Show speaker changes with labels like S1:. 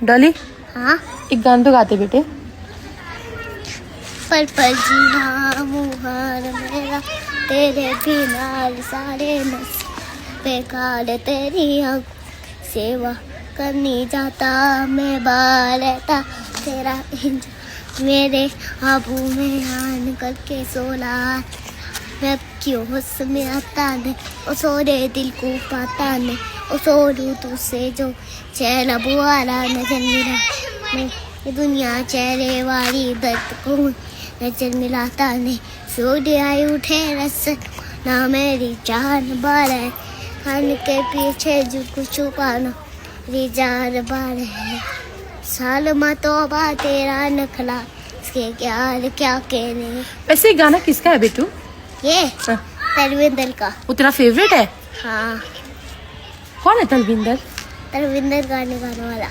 S1: Dolly
S2: हाँ
S1: एक गाना तो गाते बेटे।
S2: पर जीना मुहार मेरा तेरे बिना सारे नस बेकार तेरी सेवा करनी जाता मैं बालता तेरा मेरे आबू में आन करके सोला मैं क्यों होश में आता नहीं ओ सोरे दिल को पाता नहीं ओ सोरू तुझसे जो चेहरा बुआरा नजर मिला मैं ये दुनिया चेहरे वाली दर्द को नजर मिलाता नहीं सूर्य आई उठे रस ना मेरी जान बार है खान के पीछे जो कुछ छुपाना मेरी जान बार है साल मतोबा तेरा नखला इसके क्या कहने।
S1: वैसे ये गाना किसका है बेटू?
S2: ये तरविंदर का।
S1: वो तेरा फेवरेट है?
S2: हाँ
S1: कौन है तलविंदर?
S2: तरविंदर गाने गाने वाला।